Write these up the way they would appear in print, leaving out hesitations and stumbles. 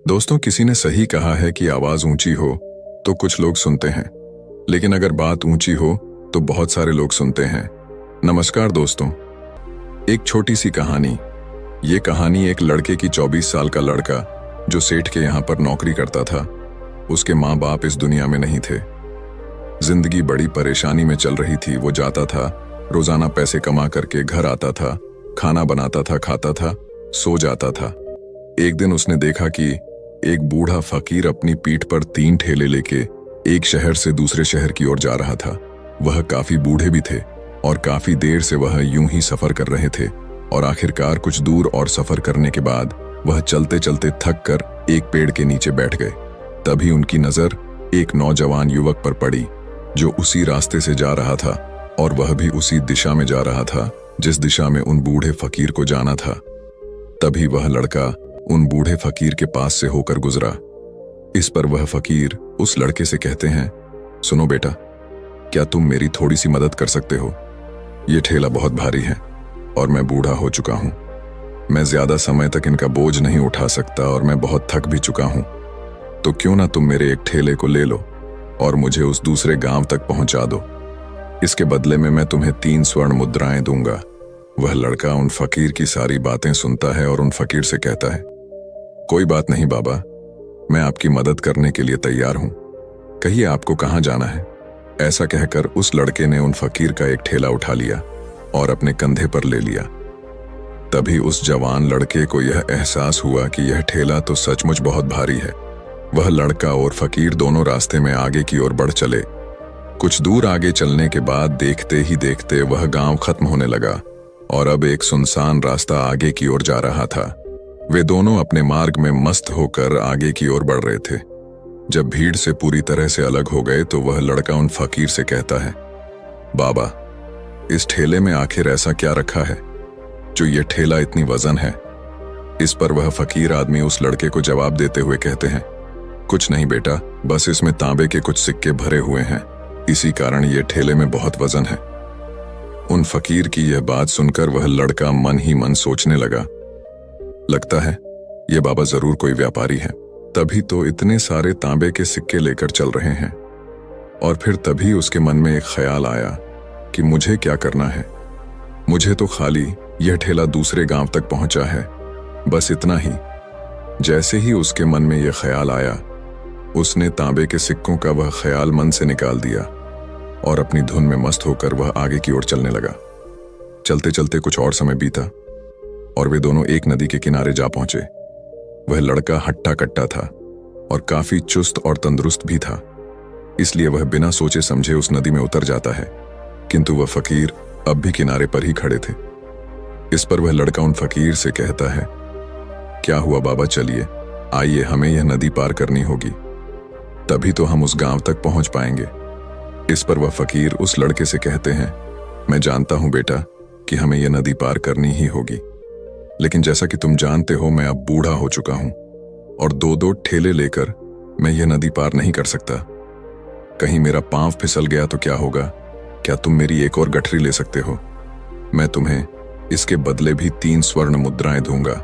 दोस्तों, किसी ने सही कहा है कि आवाज ऊंची हो तो कुछ लोग सुनते हैं, लेकिन अगर बात ऊंची हो तो बहुत सारे लोग सुनते हैं। नमस्कार दोस्तों, एक छोटी सी कहानी। ये कहानी एक लड़के की 24 साल का लड़का जो सेठ के यहाँ पर नौकरी करता था। उसके माँ बाप इस दुनिया में नहीं थे। जिंदगी बड़ी परेशानी में चल रही थी। वो जाता था, रोजाना पैसे कमा करके घर आता था, खाना बनाता था, खाता था, सो जाता था। एक दिन उसने देखा कि एक बूढ़ा फकीर अपनी पीठ पर 3 ठेले लेके एक शहर से दूसरे शहर की ओर जा रहा था। वह काफी बूढ़े भी थे और काफी देर से वह यूं ही सफर कर रहे थे और आखिरकार कुछ दूर और सफर करने के बाद वह चलते चलते थक कर एक पेड़ के नीचे बैठ गए। तभी उनकी नजर एक नौजवान युवक पर पड़ी जो उसी रास्ते से जा रहा था और वह भी उसी दिशा में जा रहा था जिस दिशा में उन बूढ़े फकीर को जाना था। तभी वह लड़का उन बूढ़े फकीर के पास से होकर गुजरा। इस पर वह फकीर उस लड़के से कहते हैं, सुनो बेटा, क्या तुम मेरी थोड़ी सी मदद कर सकते हो? ये ठेला बहुत भारी है और मैं बूढ़ा हो चुका हूं। मैं ज्यादा समय तक इनका बोझ नहीं उठा सकता और मैं बहुत थक भी चुका हूं। तो क्यों ना तुम मेरे एक ठेले को ले लो और मुझे उस दूसरे गांव तक पहुंचा दो। इसके बदले में मैं तुम्हें 3 स्वर्ण मुद्राएं दूंगा। वह लड़का उन फकीर की सारी बातें सुनता है और उन फकीर से कहता है, कोई बात नहीं बाबा, मैं आपकी मदद करने के लिए तैयार हूं। कहिए आपको कहां जाना है? ऐसा कहकर उस लड़के ने उन फकीर का एक ठेला उठा लिया और अपने कंधे पर ले लिया। तभी उस जवान लड़के को यह एहसास हुआ कि यह ठेला तो सचमुच बहुत भारी है। वह लड़का और फकीर दोनों रास्ते में आगे की ओर बढ़ चले। कुछ दूर आगे चलने के बाद देखते ही देखते वह गांव खत्म होने लगा और अब एक सुनसान रास्ता आगे की ओर जा रहा था। वे दोनों अपने मार्ग में मस्त होकर आगे की ओर बढ़ रहे थे। जब भीड़ से पूरी तरह से अलग हो गए तो वह लड़का उन फकीर से कहता है, बाबा, इस ठेले में आखिर ऐसा क्या रखा है जो ये ठेला इतनी वजन है? इस पर वह फकीर आदमी उस लड़के को जवाब देते हुए कहते हैं, कुछ नहीं बेटा, बस इसमें तांबे के कुछ सिक्के भरे हुए हैं, इसी कारण ये ठेले में बहुत वजन है। उन फकीर की यह बात सुनकर वह लड़का मन ही मन सोचने लगा, लगता है ये बाबा जरूर कोई व्यापारी है, तभी तो इतने सारे तांबे के सिक्के लेकर चल रहे हैं। और फिर तभी उसके मन में एक ख्याल आया कि मुझे क्या करना है। मुझे तो खाली यह ठेला दूसरे गांव तक पहुंचा है, बस इतना ही। जैसे ही उसके मन में यह ख्याल आया, उसने तांबे के सिक्कों का वह ख्याल मन से निकाल दिया और अपनी धुन में मस्त होकर वह आगे की ओर चलने लगा। चलते चलते कुछ और समय बीता और वे दोनों एक नदी के किनारे जा पहुंचे। वह लड़का हट्टा कट्टा था और काफी चुस्त और तंदुरुस्त भी था, इसलिए वह बिना सोचे समझे उस नदी में उतर जाता है, किंतु वह फकीर अब भी किनारे पर ही खड़े थे। इस पर वह लड़का उन फकीर से कहता है, क्या हुआ बाबा, चलिए आइए, हमें यह नदी पार करनी होगी, तभी तो हम उस गांव तक पहुंच पाएंगे। इस पर वह फकीर उस लड़के से कहते हैं, मैं जानता हूं बेटा कि हमें यह नदी पार करनी ही होगी, लेकिन जैसा कि तुम जानते हो मैं अब बूढ़ा हो चुका हूं और 2-2 ठेले लेकर मैं यह नदी पार नहीं कर सकता। कहीं मेरा पांव फिसल गया तो क्या होगा? क्या तुम मेरी एक और गठरी ले सकते हो? मैं तुम्हें इसके बदले भी 3 स्वर्ण मुद्राएं दूंगा।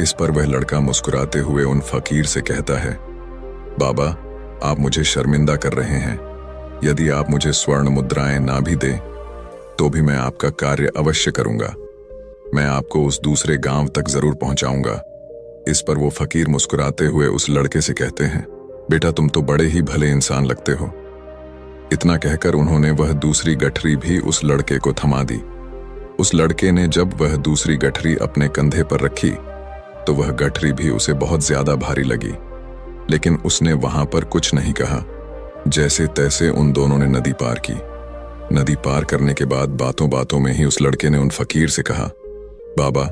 इस पर वह लड़का मुस्कुराते हुए उन फकीर से कहता है, बाबा, आप मुझे शर्मिंदा कर रहे हैं। यदि आप मुझे स्वर्ण मुद्राएं ना भी दें तो भी मैं आपका कार्य अवश्य करूंगा। मैं आपको उस दूसरे गांव तक जरूर पहुंचाऊंगा। इस पर वो फकीर मुस्कुराते हुए उस लड़के से कहते हैं, बेटा, तुम तो बड़े ही भले इंसान लगते हो। इतना कहकर उन्होंने वह दूसरी गठरी भी उस लड़के को थमा दी। उस लड़के ने जब वह दूसरी गठरी अपने कंधे पर रखी तो वह गठरी भी उसे बहुत ज्यादा भारी लगी, लेकिन उसने वहां पर कुछ नहीं कहा। जैसे तैसे उन दोनों ने नदी पार की। नदी पार करने के बाद बातों बातों में ही उस लड़के ने उन फकीर से कहा, बाबा,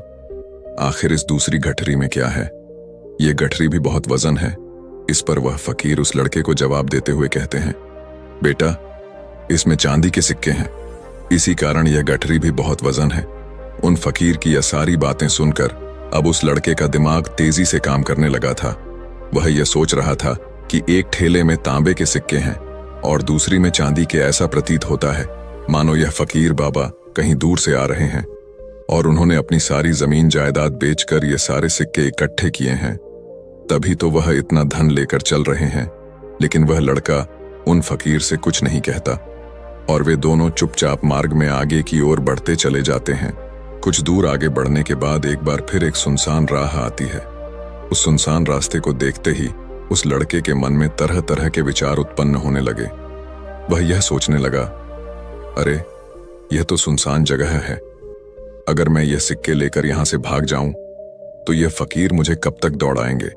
आखिर इस दूसरी गठरी में क्या है? ये गठरी भी बहुत वजन है। इस पर वह फकीर उस लड़के को जवाब देते हुए कहते हैं, बेटा, इसमें चांदी के सिक्के हैं, इसी कारण यह गठरी भी बहुत वजन है। उन फकीर की यह सारी बातें सुनकर अब उस लड़के का दिमाग तेजी से काम करने लगा था। वह यह सोच रहा था कि एक ठेले में तांबे के सिक्के हैं और दूसरी में चांदी के। ऐसा प्रतीत होता है मानो यह फकीर बाबा कहीं दूर से आ रहे हैं और उन्होंने अपनी सारी जमीन जायदाद बेचकर ये सारे सिक्के इकट्ठे किए हैं। तभी तो वह इतना धन लेकर चल रहे हैं, लेकिन वह लड़का उन फकीर से कुछ नहीं कहता और वे दोनों चुपचाप मार्ग में आगे की ओर बढ़ते चले जाते हैं। कुछ दूर आगे बढ़ने के बाद एक बार फिर एक सुनसान राह आती है। उस सुनसान रास्ते को देखते ही उस लड़के के मन में तरह तरह के विचार उत्पन्न होने लगे। वह यह सोचने लगा, अरे यह तो सुनसान जगह है, अगर मैं यह सिक्के लेकर यहां से भाग जाऊं तो यह फकीर मुझे कब तक दौड़ाएंगे।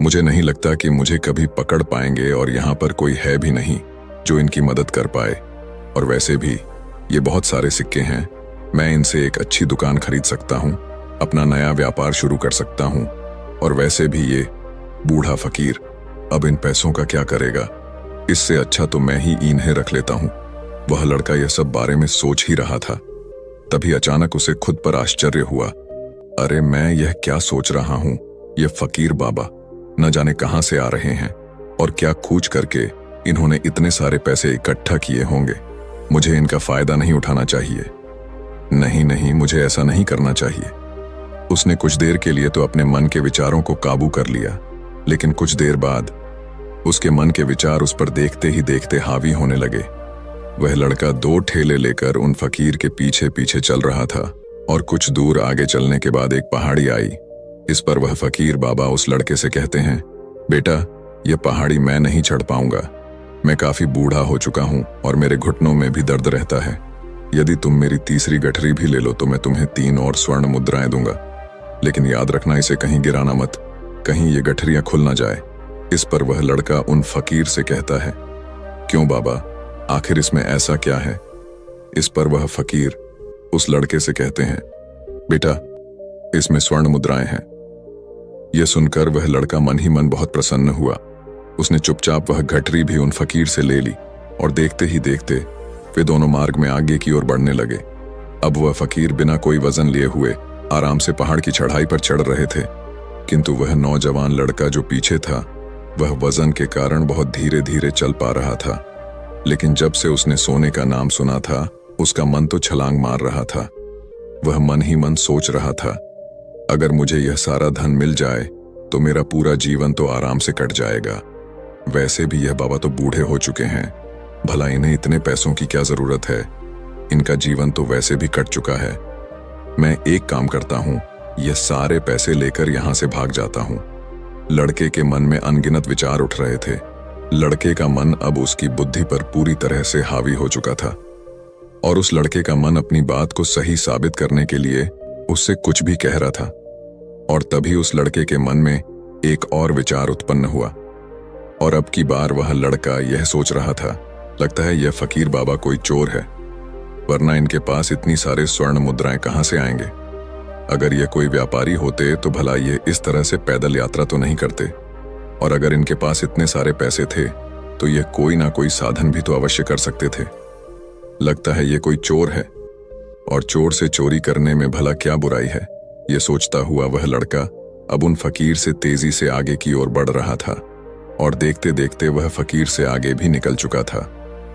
मुझे नहीं लगता कि मुझे कभी पकड़ पाएंगे और यहां पर कोई है भी नहीं जो इनकी मदद कर पाए। और वैसे भी ये बहुत सारे सिक्के हैं, मैं इनसे एक अच्छी दुकान खरीद सकता हूं, अपना नया व्यापार शुरू कर सकता हूं। और वैसे भी ये बूढ़ा फकीर अब इन पैसों का क्या करेगा, इससे अच्छा तो मैं ही इन्हें रख लेता हूं। वह लड़का यह सब बारे में सोच ही रहा था, तभी अचानक उसे खुद पर आश्चर्य हुआ। अरे मैं यह क्या सोच रहा हूं, यह फकीर बाबा न जाने कहां से आ रहे हैं और क्या खूच करके इन्होंने इतने सारे पैसे इकट्ठा किए होंगे। मुझे इनका फायदा नहीं उठाना चाहिए। नहीं नहीं, मुझे ऐसा नहीं करना चाहिए। उसने कुछ देर के लिए तो अपने मन के विचारों को काबू कर लिया, लेकिन कुछ देर बाद उसके मन के विचार उस पर देखते ही देखते हावी होने लगे। वह लड़का 2 ठेले लेकर उन फकीर के पीछे पीछे चल रहा था और कुछ दूर आगे चलने के बाद एक पहाड़ी आई। इस पर वह फकीर बाबा उस लड़के से कहते हैं, बेटा यह पहाड़ी मैं नहीं चढ़ पाऊंगा, मैं काफी बूढ़ा हो चुका हूं और मेरे घुटनों में भी दर्द रहता है। यदि तुम मेरी तीसरी गठरी भी ले लो तो मैं तुम्हें 3 और स्वर्ण मुद्राएं दूंगा, लेकिन याद रखना इसे कहीं गिराना मत, कहीं ये गठरियां खुल ना जाए। इस पर वह लड़का उन फकीर से कहता है, क्यों बाबा, आखिर इसमें ऐसा क्या है। इस पर वह फकीर उस लड़के से कहते हैं, बेटा इसमें स्वर्ण मुद्राएं हैं। यह सुनकर वह लड़का मन ही मन बहुत प्रसन्न हुआ। उसने चुपचाप वह गठरी भी उन फकीर से ले ली और देखते ही देखते वे दोनों मार्ग में आगे की ओर बढ़ने लगे। अब वह फकीर बिना कोई वजन लिए हुए आराम से पहाड़ की चढ़ाई पर चढ़ रहे थे, किंतु वह नौजवान लड़का जो पीछे था वह वजन के कारण बहुत धीरे धीरे चल पा रहा था। लेकिन जब से उसने सोने का नाम सुना था उसका मन तो छलांग मार रहा था। वह मन ही मन सोच रहा था, अगर मुझे यह सारा धन मिल जाए तो मेरा पूरा जीवन तो आराम से कट जाएगा। वैसे भी यह बाबा तो बूढ़े हो चुके हैं, भला इन्हें इतने पैसों की क्या जरूरत है, इनका जीवन तो वैसे भी कट चुका है। मैं एक काम करता हूं, यह सारे पैसे लेकर यहां से भाग जाता हूं। लड़के के मन में अनगिनत विचार उठ रहे थे। लड़के का मन अब उसकी बुद्धि पर पूरी तरह से हावी हो चुका था और उस लड़के का मन अपनी बात को सही साबित करने के लिए उससे कुछ भी कह रहा था। और तभी उस लड़के के मन में एक और विचार उत्पन्न हुआ और अब की बार वह लड़का यह सोच रहा था, लगता है यह फकीर बाबा कोई चोर है, वरना इनके पास इतनी सारे स्वर्ण मुद्राएं कहां से आएंगे। अगर ये कोई व्यापारी होते तो भला ये इस तरह से पैदल यात्रा तो नहीं करते, और अगर इनके पास इतने सारे पैसे थे तो ये कोई ना कोई साधन भी तो अवश्य कर सकते थे। लगता है ये कोई चोर है और चोर से चोरी करने में भला क्या बुराई है। ये सोचता हुआ वह लड़का अब उन फकीर से तेजी से आगे की ओर बढ़ रहा था और देखते देखते वह फकीर से आगे भी निकल चुका था।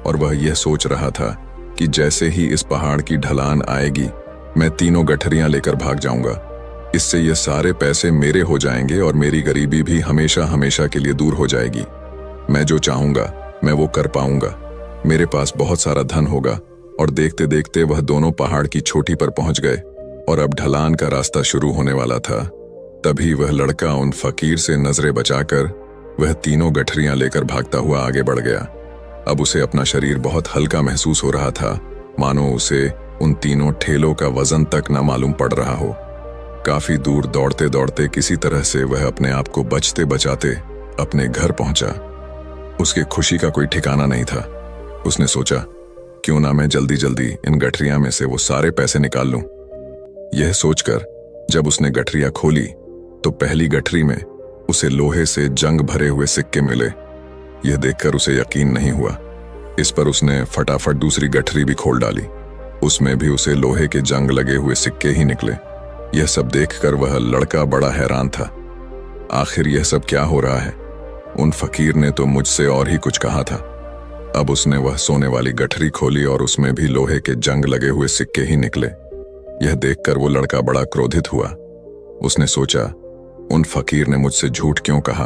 और वह यह सोच रहा था कि जैसे ही इस पहाड़ की ढलान आएगी मैं 3 गठरियां लेकर भाग जाऊंगा, इससे ये सारे पैसे मेरे हो जाएंगे और मेरी गरीबी भी हमेशा हमेशा के लिए दूर हो जाएगी। मैं जो चाहूंगा मैं वो कर पाऊंगा, मेरे पास बहुत सारा धन होगा। और देखते देखते वह दोनों पहाड़ की चोटी पर पहुंच गए और अब ढलान का रास्ता शुरू होने वाला था। तभी वह लड़का उन फकीर से नजरें बचाकर वह 3 गठरियां लेकर भागता हुआ आगे बढ़ गया। अब उसे अपना शरीर बहुत हल्का महसूस हो रहा था, मानो उसे उन 3 ठेलों का वजन तक न मालूम पड़ रहा हो। काफी दूर दौड़ते दौड़ते किसी तरह से वह अपने आप को बचते बचाते अपने घर पहुंचा। उसकी खुशी का कोई ठिकाना नहीं था। उसने सोचा, क्यों ना मैं जल्दी जल्दी इन गठरियां में से वो सारे पैसे निकाल लूं। यह सोचकर जब उसने गठरियां खोली तो पहली गठरी में उसे लोहे से जंग भरे हुए सिक्के मिले। यह देखकर उसे यकीन नहीं हुआ। इस पर उसने फटाफट दूसरी गठरी भी खोल डाली, उसमें भी उसे लोहे के जंग लगे हुए सिक्के ही निकले। यह सब देखकर वह लड़का बड़ा हैरान था। आखिर यह सब क्या हो रहा है? उन फकीर ने तो मुझसे और ही कुछ कहा था। अब उसने वह सोने वाली गठरी खोली और उसमें भी लोहे के जंग लगे हुए सिक्के ही निकले। यह देखकर वो लड़का बड़ा क्रोधित हुआ। उसने सोचा, उन फकीर ने मुझसे झूठ क्यों कहा?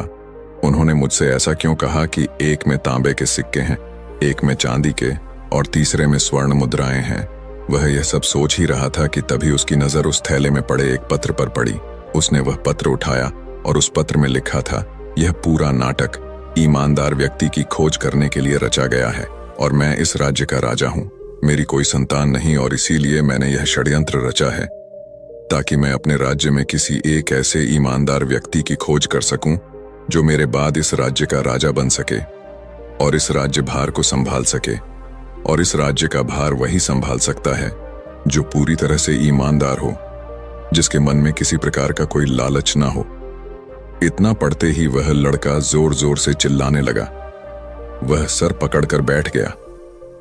उन्होंने मुझसे ऐसा क्यों कहा कि एक में तांबे के सिक्के हैं, एक में चांदी के और तीसरे में स्वर्ण मुद्राएं हैं? वह यह सब सोच ही रहा था कि तभी उसकी नजर उस थैले में पड़े एक पत्र पर पड़ी। उसने वह पत्र उठाया और उस पत्र में लिखा था, यह पूरा नाटक ईमानदार व्यक्ति की खोज करने के लिए रचा गया है और मैं इस राज्य का राजा हूं। मेरी कोई संतान नहीं और इसीलिए मैंने यह षड्यंत्र रचा है ताकि मैं अपने राज्य में किसी एक ऐसे ईमानदार व्यक्ति की खोज कर सकूं जो मेरे बाद इस राज्य का राजा बन सके और इस राज्य भार को संभाल सके। और इस राज्य का भार वही संभाल सकता है जो पूरी तरह से ईमानदार हो, जिसके मन में किसी प्रकार का कोई लालच ना हो। इतना पढ़ते ही वह लड़का जोर जोर से चिल्लाने लगा। वह सर पकड़कर बैठ गया।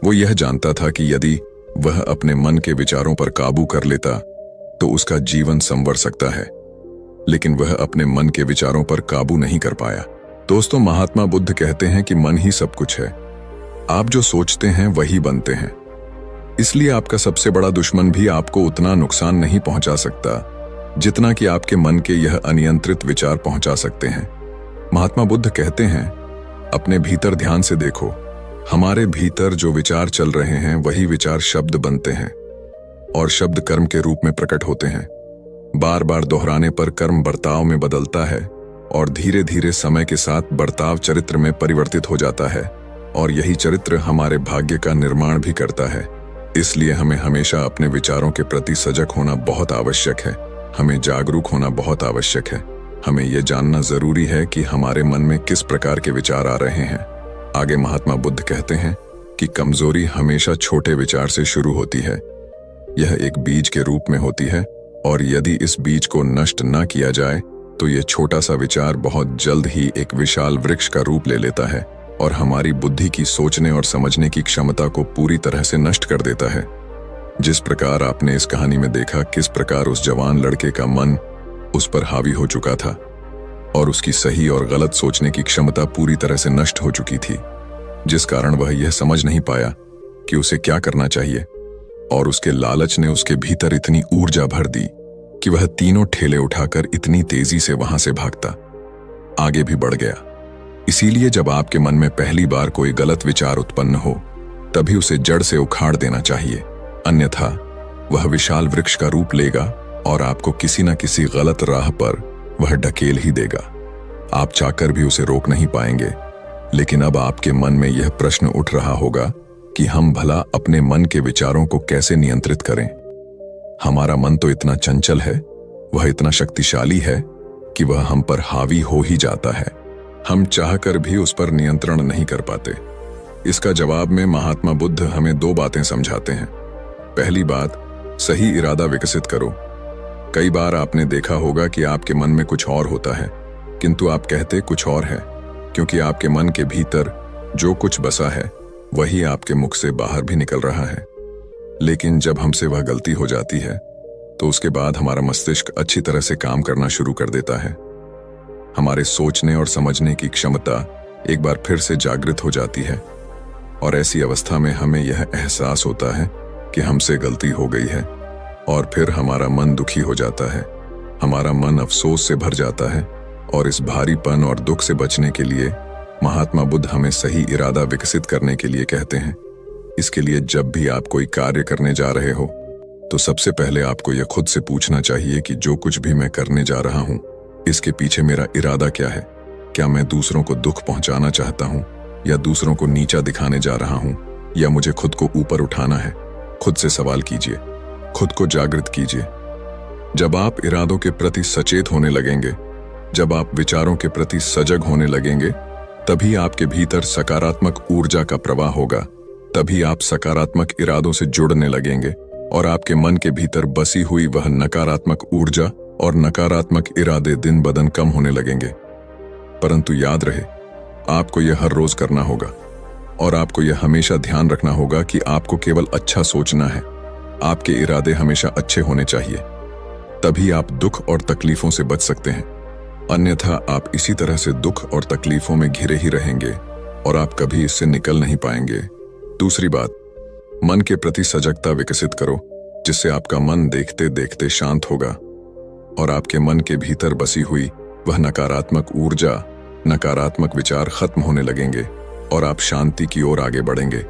वो यह जानता था कि यदि वह अपने मन के विचारों पर काबू कर लेता तो उसका जीवन संवर सकता है, लेकिन वह अपने मन के विचारों पर काबू नहीं कर पाया। दोस्तों, महात्मा बुद्ध कहते हैं कि मन ही सब कुछ है। आप जो सोचते हैं वही बनते हैं। इसलिए आपका सबसे बड़ा दुश्मन भी आपको उतना नुकसान नहीं पहुंचा सकता जितना कि आपके मन के यह अनियंत्रित विचार पहुंचा सकते हैं। महात्मा बुद्ध कहते हैं, अपने भीतर ध्यान से देखो। हमारे भीतर जो विचार चल रहे हैं वही विचार शब्द बनते हैं और शब्द कर्म के रूप में प्रकट होते हैं। बार बार दोहराने पर कर्म बर्ताव में बदलता है और धीरे धीरे समय के साथ बर्ताव चरित्र में परिवर्तित हो जाता है और यही चरित्र हमारे भाग्य का निर्माण भी करता है। इसलिए हमें हमेशा अपने विचारों के प्रति सजग होना बहुत आवश्यक है। हमें जागरूक होना बहुत आवश्यक है। हमें यह जानना जरूरी है कि हमारे मन में किस प्रकार के विचार आ रहे हैं। आगे महात्मा बुद्ध कहते हैं कि कमजोरी हमेशा छोटे विचार से शुरू होती है। यह एक बीज के रूप में होती है और यदि इस बीज को नष्ट न किया जाए तो यह छोटा सा विचार बहुत जल्द ही एक विशाल वृक्ष का रूप ले लेता है और हमारी बुद्धि की सोचने और समझने की क्षमता को पूरी तरह से नष्ट कर देता है। जिस प्रकार आपने इस कहानी में देखा किस प्रकार उस जवान लड़के का मन उस पर हावी हो चुका था और उसकी सही और गलत सोचने की क्षमता पूरी तरह से नष्ट हो चुकी थी, जिस कारण वह यह समझ नहीं पाया कि उसे क्या करना चाहिए और उसके लालच ने उसके भीतर इतनी ऊर्जा भर दी कि वह तीनों ठेले उठाकर इतनी तेजी से वहां से भागता आगे भी बढ़ गया। इसीलिए जब आपके मन में पहली बार कोई गलत विचार उत्पन्न हो तभी उसे जड़ से उखाड़ देना चाहिए, अन्यथा वह विशाल वृक्ष का रूप लेगा और आपको किसी न किसी गलत राह पर वह ढकेल ही देगा। आप चाहकर भी उसे रोक नहीं पाएंगे। लेकिन अब आपके मन में यह प्रश्न उठ रहा होगा कि हम भला अपने मन के विचारों को कैसे नियंत्रित करें। हमारा मन तो इतना चंचल है, वह इतना शक्तिशाली है कि वह हम पर हावी हो ही जाता है। हम चाहकर भी उस पर नियंत्रण नहीं कर पाते। इसका जवाब में महात्मा बुद्ध हमें दो बातें समझाते हैं। पहली बात, सही इरादा विकसित करो। कई बार आपने देखा होगा कि आपके मन में कुछ और होता है किंतु आप कहते कुछ और है, क्योंकि आपके मन के भीतर जो कुछ बसा है वही आपके मुख से बाहर भी निकल रहा है। लेकिन जब हमसे वह गलती हो जाती है तो उसके बाद हमारा मस्तिष्क अच्छी तरह से काम करना शुरू कर देता है। हमारे सोचने और समझने की क्षमता एक बार फिर से जागृत हो जाती है और ऐसी अवस्था में हमें यह एहसास होता है कि हमसे गलती हो गई है और फिर हमारा मन दुखी हो जाता है। हमारा मन अफसोस से भर जाता है और इस भारीपन और दुख से बचने के लिए महात्मा बुद्ध हमें सही इरादा विकसित करने के लिए कहते हैं। इसके लिए जब भी आप कोई कार्य करने जा रहे हो तो सबसे पहले आपको यह खुद से पूछना चाहिए कि जो कुछ भी मैं करने जा रहा हूं इसके पीछे मेरा इरादा क्या है। क्या मैं दूसरों को दुख पहुंचाना चाहता हूं या दूसरों को नीचा दिखाने जा रहा हूं या मुझे खुद को ऊपर उठाना है। खुद से सवाल कीजिए, खुद को जागृत कीजिए। जब आप इरादों के प्रति सचेत होने लगेंगे, जब आप विचारों के प्रति सजग होने लगेंगे, तभी आपके भीतर सकारात्मक ऊर्जा का प्रवाह होगा। तभी आप सकारात्मक इरादों से जुड़ने लगेंगे और आपके मन के भीतर बसी हुई वह नकारात्मक ऊर्जा और नकारात्मक इरादे दिन ब दिन कम होने लगेंगे। परंतु याद रहे, आपको यह हर रोज करना होगा और आपको यह हमेशा ध्यान रखना होगा कि आपको केवल अच्छा सोचना है। आपके इरादे हमेशा अच्छे होने चाहिए, तभी आप दुख और तकलीफों से बच सकते हैं। अन्यथा आप इसी तरह से दुख और तकलीफों में घिरे ही रहेंगे और आप कभी इससे निकल नहीं पाएंगे। दूसरी बात, मन के प्रति सजगता विकसित करो, जिससे आपका मन देखते देखते शांत होगा और आपके मन के भीतर बसी हुई वह नकारात्मक ऊर्जा, नकारात्मक विचार खत्म होने लगेंगे और आप शांति की ओर आगे बढ़ेंगे।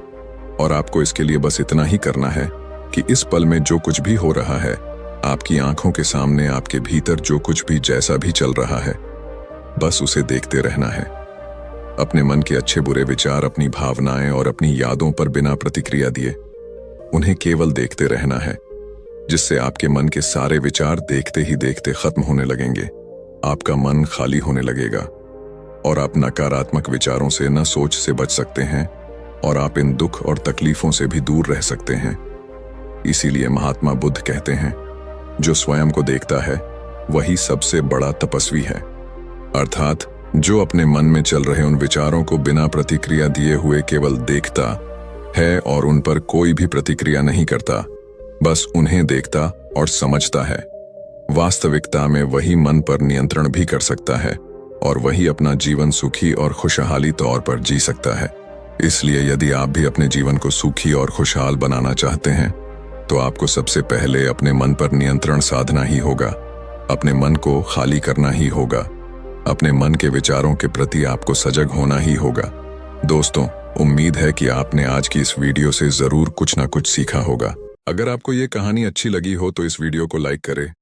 और आपको इसके लिए बस इतना ही करना है कि इस पल में जो कुछ भी हो रहा है, आपकी आंखों के सामने आपके भीतर जो कुछ भी जैसा भी चल रहा है, बस उसे देखते रहना है। अपने मन के अच्छे बुरे विचार, अपनी भावनाएं और अपनी यादों पर बिना प्रतिक्रिया दिए उन्हें केवल देखते रहना है, जिससे आपके मन के सारे विचार देखते ही देखते खत्म होने लगेंगे। आपका मन खाली होने लगेगा और आप नकारात्मक विचारों से न सोच से बच सकते हैं और आप इन दुख और तकलीफों से भी दूर रह सकते हैं। इसीलिए महात्मा बुद्ध कहते हैं, जो स्वयं को देखता है वही सबसे बड़ा तपस्वी है। अर्थात जो अपने मन में चल रहे उन विचारों को बिना प्रतिक्रिया दिए हुए केवल देखता है और उन पर कोई भी प्रतिक्रिया नहीं करता, बस उन्हें देखता और समझता है, वास्तविकता में वही मन पर नियंत्रण भी कर सकता है और वही अपना जीवन सुखी और खुशहाली तौर पर जी सकता है। इसलिए यदि आप भी अपने जीवन को सुखी और खुशहाल बनाना चाहते हैं तो आपको सबसे पहले अपने मन पर नियंत्रण साधना ही होगा, अपने मन को खाली करना ही होगा, अपने मन के विचारों के प्रति आपको सजग होना ही होगा। दोस्तों, उम्मीद है कि आपने आज की इस वीडियो से जरूर कुछ ना कुछ सीखा होगा। अगर आपको ये कहानी अच्छी लगी हो तो इस वीडियो को लाइक करें